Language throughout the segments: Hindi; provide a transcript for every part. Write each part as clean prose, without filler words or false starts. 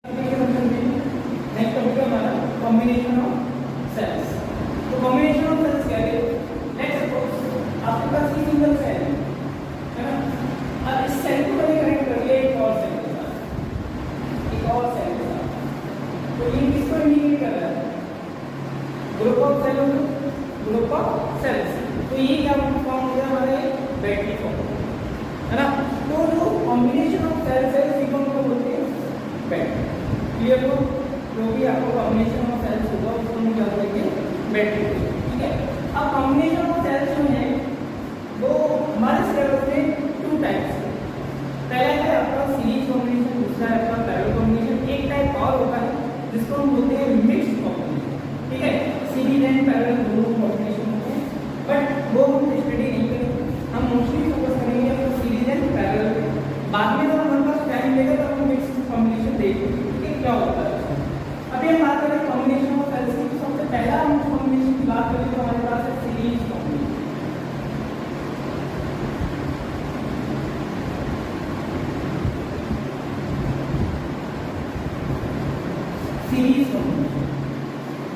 नेक्स्ट टॉपिक है हमारा कॉम्बिनेशन ऑफ सेल्स। तो कॉम्बिनेशन ऑफ सेल्स क्या है? लेट्स सपोज आपके पास ये सिंगल सेल है ना, अब इस सेल को मैंने कनेक्ट कर लिया एक और सेल के साथ, एक और सेल के साथ। तो ये किसको इंडिकेट कर रहा है? Group of cell, group of cells. तो ये क्या फॉर्म हो गया हमारे बैटरी फॉर्म है ना। तो जो कॉम्बिनेशन ऑफ सेल्स है इसी को हम लोग बोलते हैं बैटरी। क्लियर हो? जो भी आपको कॉम्बिनेशन ऑफ सेल्स होगा उसको हम क्या बोलेंगे? बैटरी। ठीक है। अब कॉम्बिनेशन ऑफ सेल्स जो है वो हमारे सिलेबस में टू टाइप्स है। पहला है आपका सीरीज कॉम्बिनेशन, दूसरा है आपका पैरेलल कॉम्बिनेशन। एक टाइप और होता है जिसको हम बोलते हैं मिक्स्ड कॉम्बिनेशन। ठीक है। सीरीज एंड पैरेलल दोनों कॉम्बिनेशन होते हैं, बट वो हम स्टडी नहीं करेंगे। हम मोस्टली फोकस करेंगे अपना सीरीज एंड पैरेलल पे। बाद में जब हमारे पास टाइम लेगा तब हम मिक्स्ड कॉम्बिनेशन देखेंगे कि क्या होता है। अभी हम बात करें कॉम्बिनेशन ऑफ सेल्स की। सबसे पहला हम कॉम्बिनेशन की बात करें तो हमारे पास है सीरीज कॉम्बिनेशन। Series combination.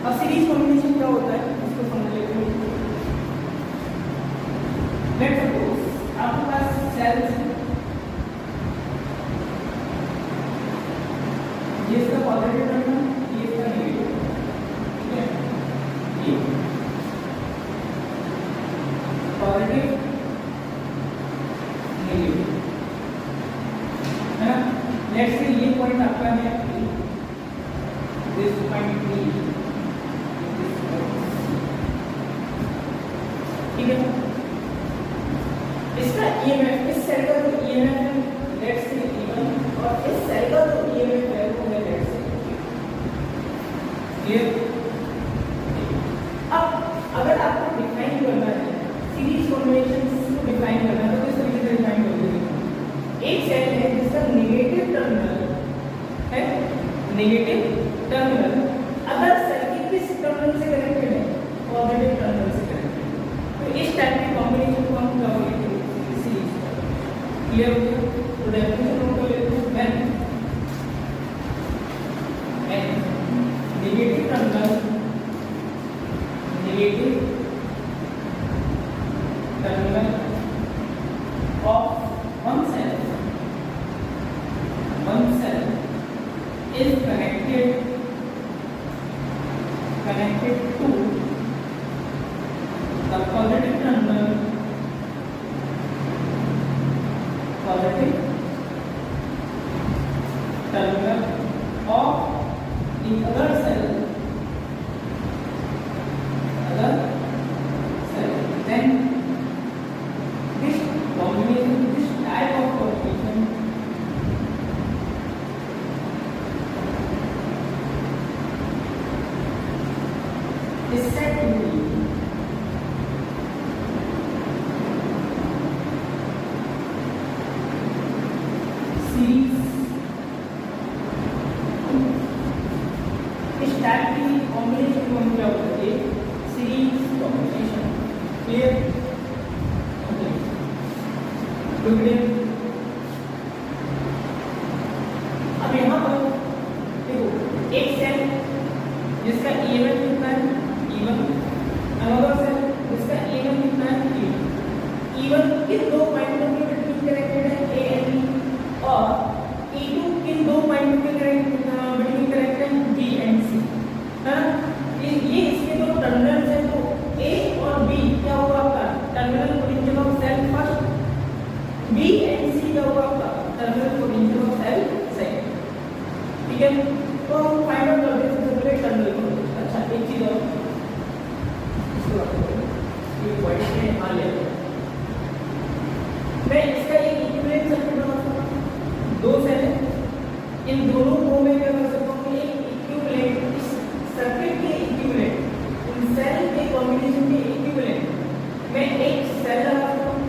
अब सीरीज कॉम्बिनेशन क्या होता है इसको समझ लेते हैं। लेट्स सपोज आपके पास सेल्स है, ये इसका पॉजिटिव टर्मिनल, ये इसका नेगेटिव। ठीक है। ये पॉजिटिव नेगेटिव है ना। लेट्स से ये पॉइंट आपका है दिस पॉइंट बी। ठीक है। इसका ईएमएफ, इस सेल का जो ईएमएफ है लेट्स से E1 और इस सेल का जो ईएमएफ है वो है लेट्स से क्लियर। अब अगर आपको डिफाइन करना है सीरीज कॉम्बिनेशन को डिफाइन करना है तो किस तरीके से डिफाइन करोगे? एक सेल है जिसका नेगेटिव टर्मिनल है, नेगेटिव टर्मिनल अदर सेल के किस टर्मिनल से कनेक्टेड है? पॉजिटिव टर्मिनल से कनेक्टेड है। तो इस टाइप के कॉम्बिनेशन को हम क्या बोलेंगे? सीरीज। क्लियर हो गया? तो डेफिनेशन नोट कर लेते हैं। When negative terminal, negative terminal of one cell is connected to the positive terminal of the other cell, then this combination, this type of combination is said to be series। इस टाइप की कॉम्बिनेशन को हम क्या बोलते हैं? Series combination. क्लियर? अब यहाँ पर देखो एक सेल जिसका ईएमएफ कितना है? E1। अनदर सेल जिसका ईएमएफ कितना है? E2। E1 किन दो पॉइंटों के बीच कनेक्टेड है? A and B। और E2 किन दो पॉइंटों के बीच कनेक्टेड है? B and C। है ना। ये इसके दो टर्मिनल्स हैं तो A और B क्या होगा आपका? Terminal potential of cell first. B and C क्या होगा आपका? Terminal potential of cell second. ठीक है। तो हम फाइंड आउट करते हैं सबसे पहले टर्मिनल पोटेंशियल। अच्छा एक चीज और ये पॉइंट में आ लिया मैं इसका एक इक्विवेलेंट सर्किट बना सकता हूं। दो सेल है, इन दोनों को मैं क्या कर सकता हूं? एक इक्विवेलेंट, इस सर्किट के इक्विवेलेंट, इन सेल के कॉम्बिनेशन के इक्विवेलेंट मैं एक सेल लगा सकता हूं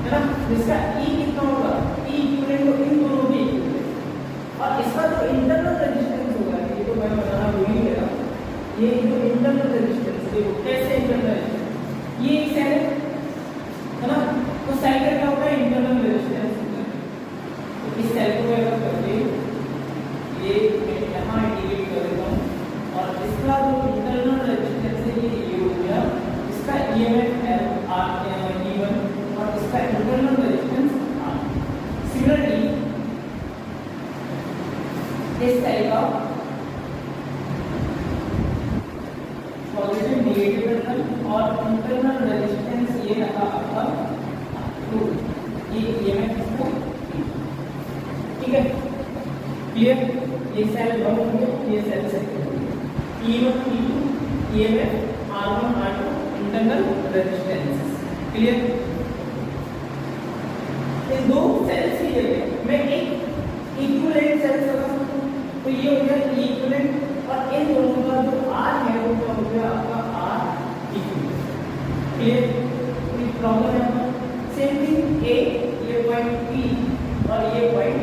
है ना, जिसका E कितना होगा? E इक्विवेलेंट को इन दोनों के इक्विवेलेंट। और इसका जो इंटरनल रेजिस्टेंस होगा, ये तो मैं बताना भूल ही गया, ये जो इंटरनल रेजिस्टेंस देखो कैसे इंटरनल, ये एक सेल है ना, तो सेल का क्या होगा? ठीक है, क्लियर। ये सेल 1 हो गया, ये सेल सेकंड हो गया। E1 E2 EMF R1 R2 internal resistance, clear. इन दो सेल्स की जगह मैं एक इक्विवेलेंट सेल्स लगा सकता हूं, तो ये हो गया इक्विवेलेंट, और इन दोनों का जो R है वो क्या हो गया आपका R इक्विवेलेंट, क्लियर। कोई प्रॉब्लम है यहाँ पर? सेम थिंग ए, ये पॉइंट P और ये point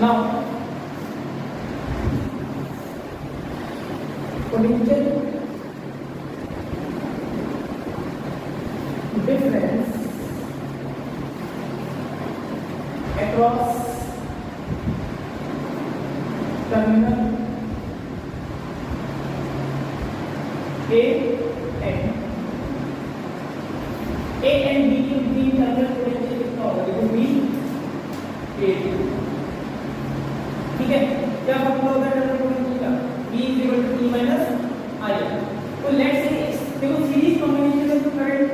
now potential difference across terminal A and B के बीच टर्मिनल पोटेंशियल कितना होगा? देखो B A, ठीक है। क्या फॉर्मूला होता है टर्मिनल पोटेंशियल का? B = T - I। तो लेट्स से देखो सीरीज कॉम्बिनेशन में तो करंट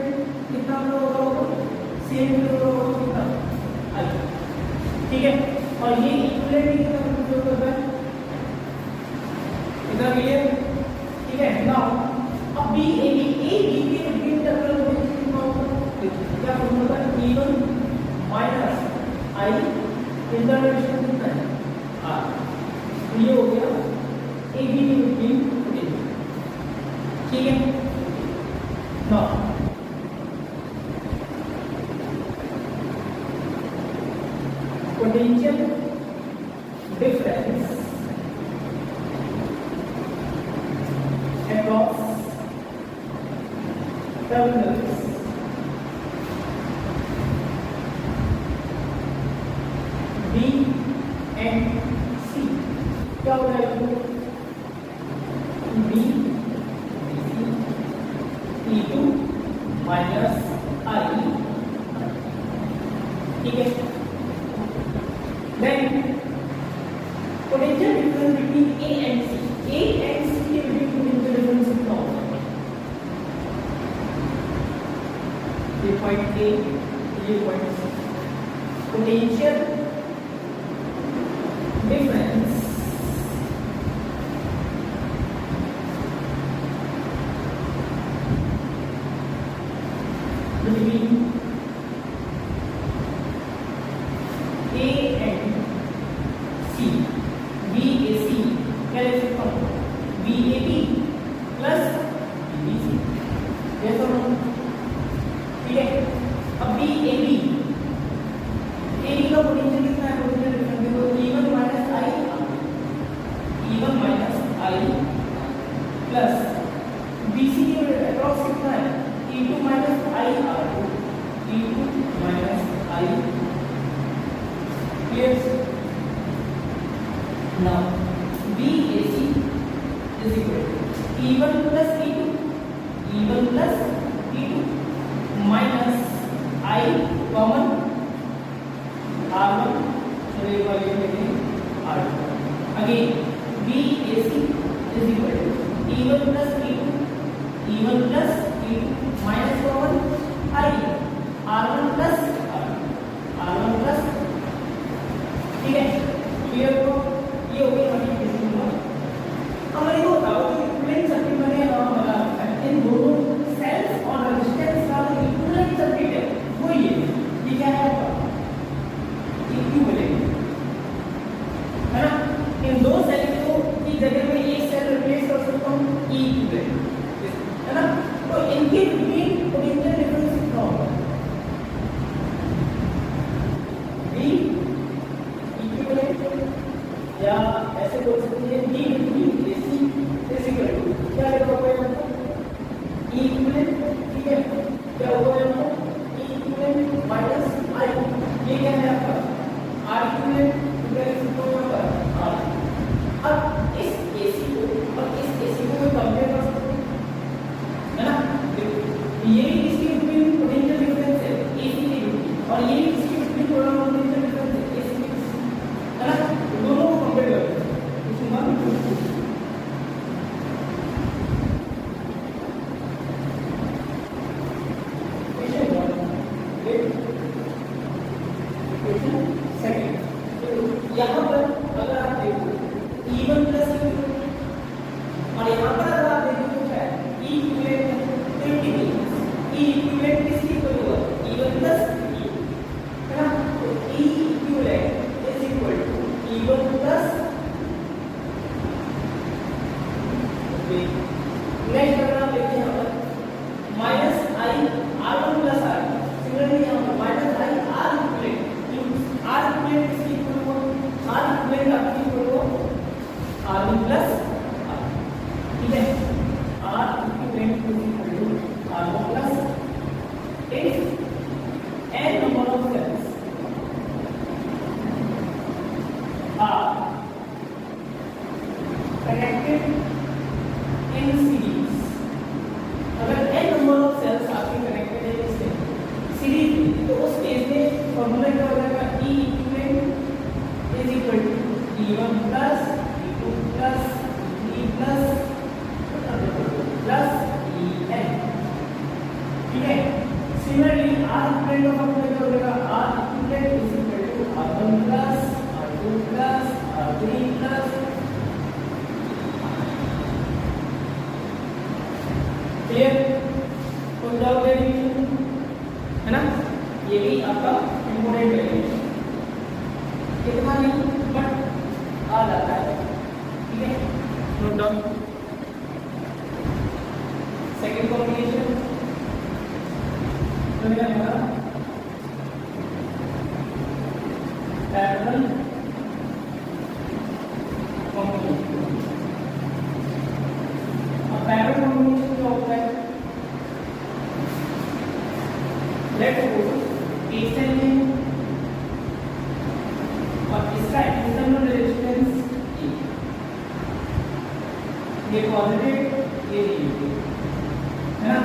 कितना फ्लो होगा? सेम फ्लो होगा कितना? I, ठीक है। और ये इक्विवेलेंट कितना फ्लो करता है? इतना क्लियर, ठीक है। नाउ अब B A B के बीच टर्मिनल पोटेंशियल कितना होगा? क्या फॉर्मूला है? E1 - I इंटरनल डिस्टेंस कितना है? R। ये हो गया ए बी के बीच पोटेंशियल, ठीक है। Now potential difference across terminals B and C क्या हो जाएगा? B E2 minus I, ठीक है। Then potential difference between A and C के बीच potential difference कितना होगा? ये पॉइंट A, ये point C, potential difference between A and C, BAC क्या लिख सकता हूँ? BAB plus BBC, yes or no? ठीक है। अब BAB का पोटेंशियल कितना है? पोटेंशियल डिफरेंस देखो E1 - I प्लस BC के अक्रॉस कितना है? E2 - I R2, E2 - I, clear. Now BAC is equal to E1 plus E2 minus I common R1, चलो एक बार ये लिखें R2, again BAC is equal to E1 plus E2 minus common I R1 plus R1 plus, ठीक है। क्लियर हो? ये हो गई हमारी बेसिक नॉलेज। हमारे को बताओ कि इक्विवेलेंट सर्किट मैंने बना रखा है, इन दोनों सेल्स और रेजिस्टेंस का जो इक्विवेलेंट सर्किट है वो ये क्या है आपका? इक्विवेलेंट, है ना। इन दो सेल को की जगह में एक सेल रिप्लेस कर सकता हूँ इक्विवेलेंट, है ना। तो इनके बीच पोटेंशियल डिफरेंस कितना होगा? B इक्विवेलेंट, या ऐसे बोल सकते हैं B between AC is equal to क्या लिखा हुआ है यहाँ पर? E equivalent, ठीक है। क्या होगा यहाँ पर? E equivalent minus I, ये क्या है आपका? R equivalent, क्या लिख सकते हो यहाँ पर? R। अब इस AC को और इस AC को कंपेयर कर सकते हैं, है ना। ये भी इसके बीच पोटेंशियल डिफरेंस है AC के बीच, और ये भी इसके बीच थोड़ा पोटेंशियल डिफरेंस है AC के बीच, है ना। दोनों को कंपेयर करते हैं। सेकेंड। तो यहाँ पर अगर आप देखो E1 प्लस E2 और यहाँ पर अगर आप देखो तो क्या है E इक्विवेलेंट E इक्विवेलेंट किसकी इक्वल होगा E1 प्लस E2 है ना। तो E equivalent is equal to E1 plus next अगर आप देखते हैं यहाँ पर minus I R1 plus R, similarly यहाँ पर minus I R equivalent R equivalent किसकी इक्वल होगा R इक्विवेलेंट आपकी इक्वल होगा R1 प्लस R, ठीक है। R equivalent is equal to R1 plus if n number of cells are connected in series, अगर n number of cells आपके connected है इससे सीरीज में, तो उस केस में फॉर्मूला क्या हो जाएगा E equivalent is equal to E1 plus E2 plus E plus En, ठीक है। सिमिलरली R इक्विवेलेंट का फॉर्मूला क्या हो जाएगा R equivalent is equal to R1 plus R2 plus R3 plus, clear हो जाओगे है ना। ये भी आपका इम्पोर्टेंट है, कितना नहीं बट आ जाता है, ठीक है। नोट डाउन सेकेंड कॉम्बिनेशन तो क्या होगा पैरेलल कॉम्बिनेशन। अब पैरेलल कॉम्बिनेशन क्या होता है, लेट्स सपोज एक सेल में और इसका इंटरनल रेजिस्टेंस ये पॉजिटिव ये नेगेटिव है ना,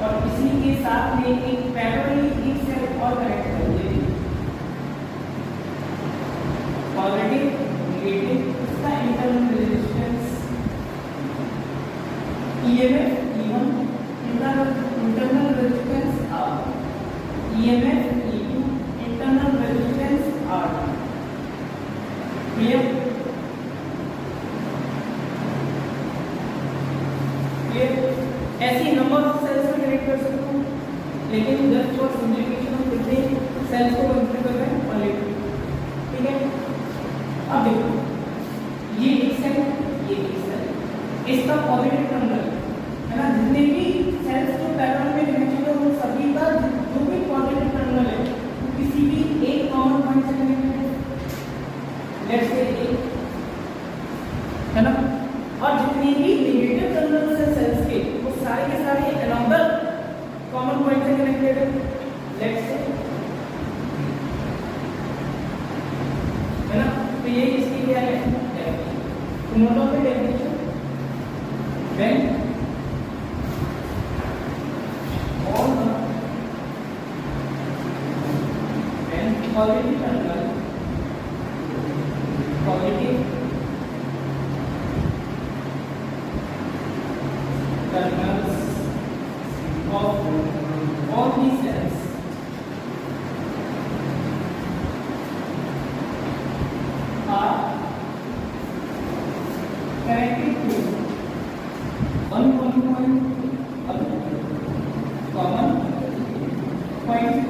और इसी के साथ में एक पैरेलली एक सेल और कनेक्ट कर दिए पॉजिटिव नेगेटिव, इसका internal resistance EMF E1 internal resistance R, EMF E2 internal resistance R, clear. ऐसी नंबर ऑफ सेल्स में कनेक्ट कर सकते हो, लेकिन जस्ट फॉर सिंपलीफिकेशन हम कितने सेल्स को कंसीडर कर रहे हैं ओनली, ठीक है। अब देखो ये एक सेल ये एक सेल, इसका पॉजिटिव टर्मिनल है ना, जितने भी सेल्स जो पैरेलल में कनेक्टेड है वो सभी का जो भी पॉजिटिव टर्मिनल है वो किसी भी एक कॉमन पॉइंट से कनेक्टेड है, लेट्स से एक है ना, और जितने भी नेगेटिव टर्मिनल से सेल्स के वो सारे के सारे एक अनदर कॉमन पॉइंट से कनेक्टेड है, लेट्स से है ना। तो ये इसकी क्या है तो note of the definition when all the when positive terminal positive terminals of all these cells are connected to one common point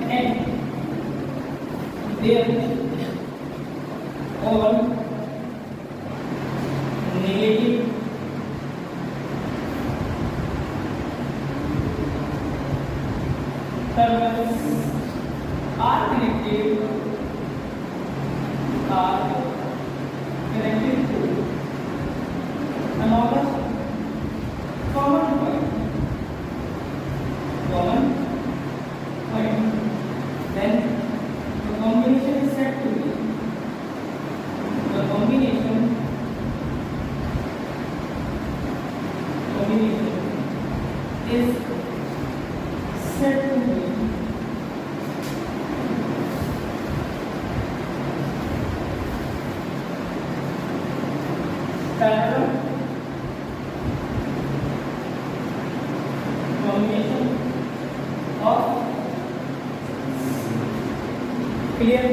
N, there all negative terminals are connected to another common point, then the combination is said to be the combination is said to be parallel combination of clear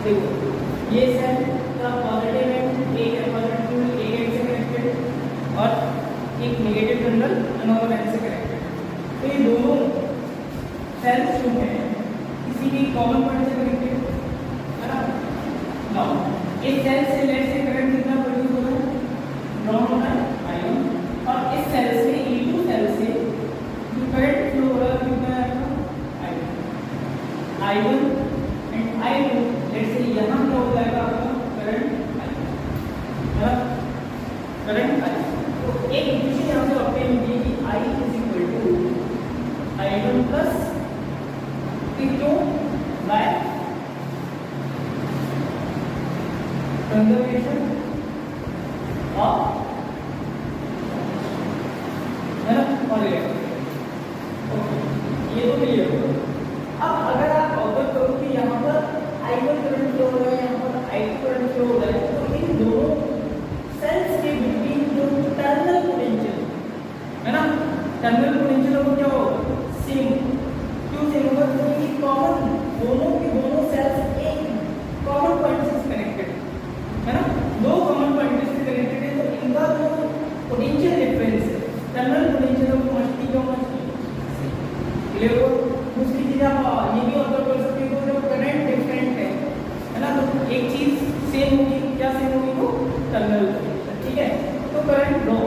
देखो ये सेल का पॉजिटिव एंड एक है पॉजिटिव एक एंड से कनेक्टेड और एक नेगेटिव टर्मिनल अनदर एंड से कनेक्टेड। तो ये दोनों सेल्स जो हैं किसी भी कॉमन पॉइंट से कनेक्टेड है ना। नाउ इस सेल से लेट से करंट कितना प्रोड्यूस हो रहा है, ड्रॉन होना है I1 और इस सेल से E2 सेल से जो करंट फ्लो हो रहा है कितना है I1 एंड I2 लेट से यहाँ क्या हो जाएगा आपका करंट I, करंट I। तो एक इक्वेशन यहाँ से ऑब्टेन होगी कि I I1 plus P2 by conservation of है ना और ओके ये तो क्लियर हो। अब अगर आप ऑब्जर्व करो कि यहाँ पर I1 करंट फ्लो हो रहा है, यहाँ पर I2 करंट फ्लो हो रहा है, तो इन दोनों सेल्स के बीच जो टर्मिनल पोटेंशियल है ना, टर्मिनल पोटेंशियल वो क्या होगा सेम। क्यों सेम होगा, क्योंकि कॉमन दोनों के दोनों सेल्स एक कॉमन पॉइंट से कनेक्टेड है ना, दो कॉमन पॉइंट से कनेक्टेड है, तो इनका जो पोटेंशियल डिफरेंस है टर्मिनल पोटेंशियल वो मस्ट बी होना चाहिए। क्लियर हो। दूसरी चीज आप ये भी ऑब्जर्व कर सकते हो जो करंट डिफरेंट है ना, तो एक चीज सेम होगी, क्या सेम होगी वो टर्मिनल पोटेंशियल। ठीक है, तो current draw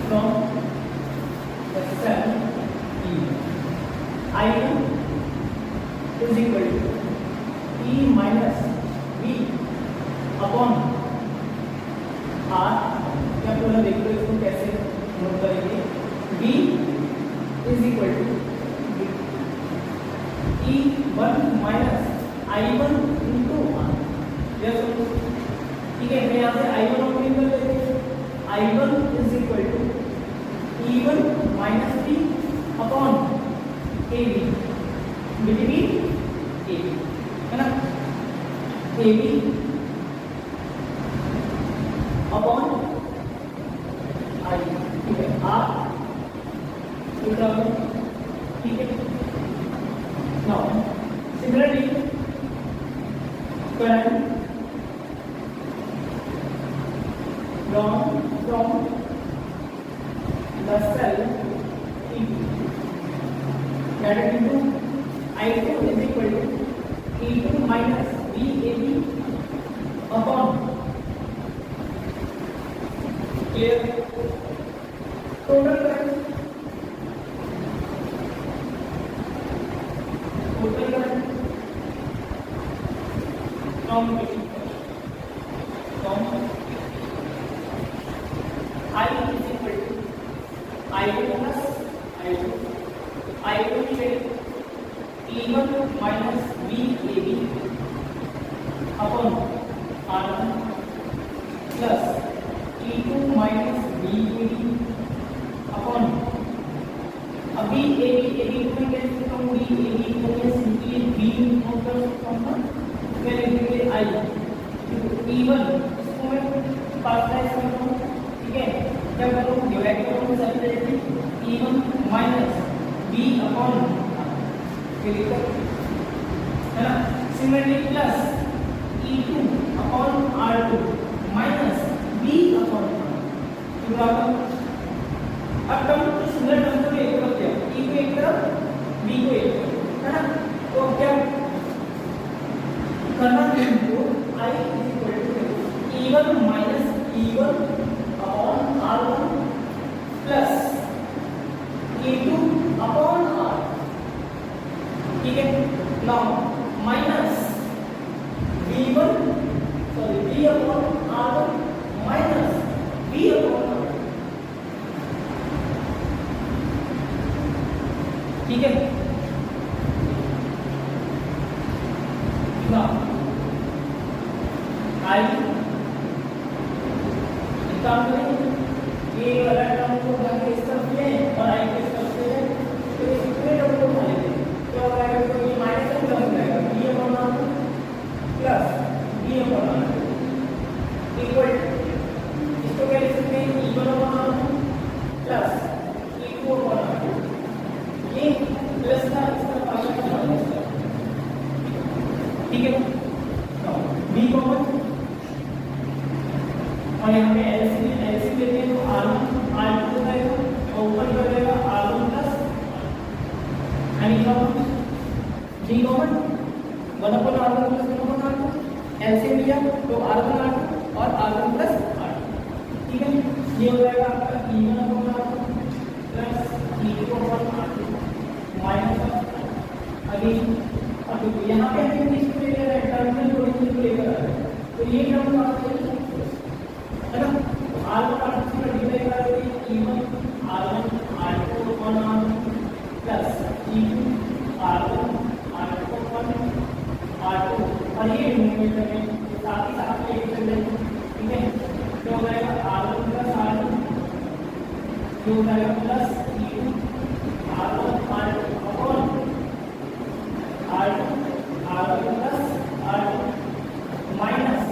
from the cell E I1 is equal to E minus V upon R। क्या बोला देखो इसको कैसे नोट करेंगे, V is equal to E1 minus I1 into R। ठीक है, मैं यहाँ से I1 ऑप्टेन कर लेते हैं, I1 is equal to E1 minus V upon AB between AB है ना, AB upon I। ठीक है, R ठीक है। Now similarly current from the cell E2 that is into I2 is equal to E2 minus VAB upon clear total current from I is equal to I1 plus I2 है E1 minus VAB upon R1 plus E2 minus VAB upon अब VAB को मैं कैसे लिखता हूँ, VAB को मैं सिंपली V नोट कर सकता हूँ ना, मैं लिख देंगे I E1 इसको मैं पार्टलाइज करता हूँ। ठीक है, जब हम लोग डिवाइड करेंगे separately E1 minus V upon है ना, similarly plus E2 upon R2 minus V upon R। अब टर्म तो सिमिलर टर्म को एक तरफ किया, E को एक तरफ V को एक तरफ है ना, तो क्या करना है इनको I is equal to E1 minus E1 upon R1 plus E2 upon R। ठीक है, now minus V1 sorry V upon R1 minus V upon R। ठीक है, नाउ I काम करें ये वाला टर्म को जाके इस तरफ ले और I को इस तरफ ले, तो इस पूरे टर्म को उठा लेते हैं, क्या हो जाएगा, तो ये माइनस का प्लस हो जाएगा, B upon R plus B upon R equal इसको क्या लिख सकते हैं E1 अपॉन R प्लस और यहाँ पे एलसीएम लेते हैं तो R1 R2 हो जाएगा और ऊपर क्या हो जाएगा R1 प्लस एनी कॉमन जी common 1/R1 plus 1/R2 LCM लिया तो R1 R2 और R1 प्लस R2 ठीक है। ये हो जाएगा आपका E1/R2 plus E2/R2 minus again अब देखो यहाँ पे हमें इसको ले रहा है टर्मिनल पोटेंशियल को लेकर आ रहा है तो ये टर्म बात है ना R1 R2 से मल्टीप्लाई कर देंगे E1 R1 R2 और R1 plus E2 R1 R2 और R2 और ये न्यूमरेटर में साथ ही साथ में एक चल जाएगा ठीक है। तो हो जाएगा R1 प्लस R2 ये हो जाएगा प्लस E2 R1 R2 और R2 R1 plus R2 minus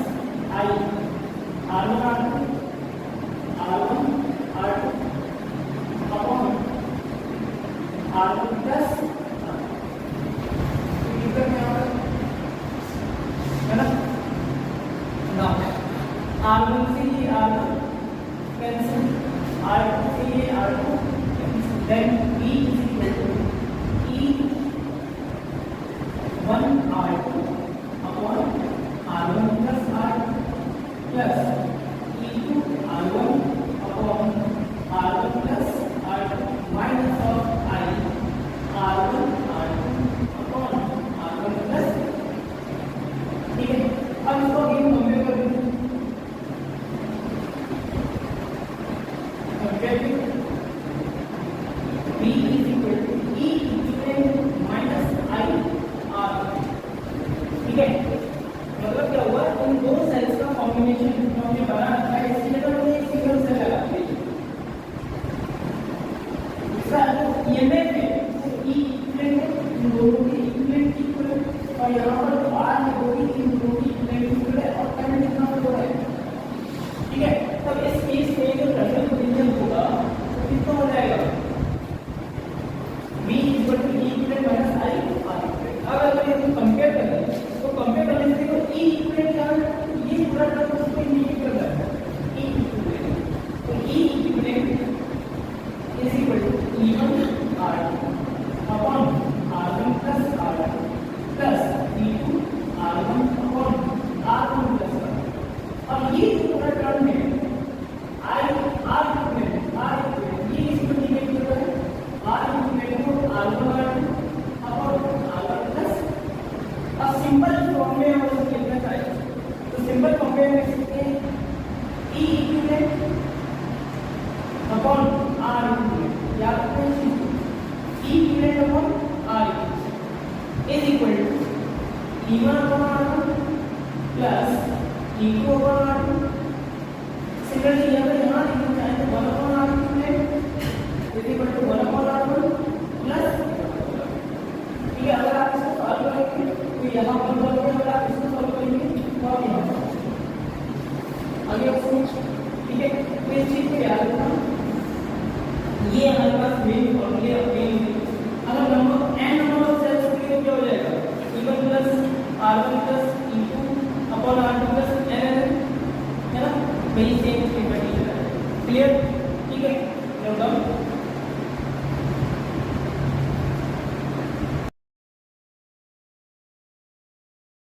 I R1 R2 R1 R2 upon R1 plus है ना R1 से ये R1 कैंसिल R2 से ये R2 then E is equal to E1 R2 upon R1 plus R2 plus E2 R1 upon R1 plus R2 minus of I R1 R2 upon R1 plus ठीक है। अब इसको अगेन कंपेयर कर देंगे B is equal to E equivalent minus I R ठीक है। मतलब क्या हुआ उन दो सेल्स का कॉम्बिनेशन हमने बना रखा है इसलिए तो हमने एक सिंगल सेल लगा दिया इसका ईएमएफ है E इक्विवेलेंट इन दोनों के इक्विवेलेंट इक्वल और यहाँ पर R है वो भी इन दोनों की इक्विवेलेंट इक्वल है और करंट कितना फ्लो है ठीक है। तब इस केस में जो टर्मिनल पोटेंशियल होगा वो कितना हो जाएगा V equal to E equivalent minus I R equivalent। अब अगर ये कंपेयर करें तो कंपेयर करने से देखो E equivalent क्या है ये पूरा टर्म उसको इंडिकेट कर रहा है E equivalent तो E equivalent is equal to E1 R2 upon R1 plus R2 plus E2 R1 upon R1 plus R2। अब ये जो पूरा टर्म है I R equivalent ये इसको इंडिकेट कर रहा है R equivalent to R1 R2 upon R1 plus अब सिंपल फॉर्म में हम लोग लिखना चाहें तो सिंपल फॉर्म में लिख सकते हैं E equivalent upon R equivalent या E equivalent upon R equivalent is equal to E1 upon R1 plus E2 upon R2। Similarly अगर यहाँ लिखना चाहें तो 1 upon R equivalent is equal to 1 upon R1 plus ठीक है। अगर आप इसको सॉल्व करेंगे तो यहाँ पर बनेगा अगर आप इसको सॉल्व करेंगे तो आप यहाँ पर आगे ठीक है। तो इस चीज को याद रखना ये हमारे पास मेन फॉर्मूले मेन अगर number n number of cells होंगे तो क्या हो जाएगा E1 plus R1 plus E2 upon R2 plus n है ना वही सेम स्टेटमेंट क्लियर।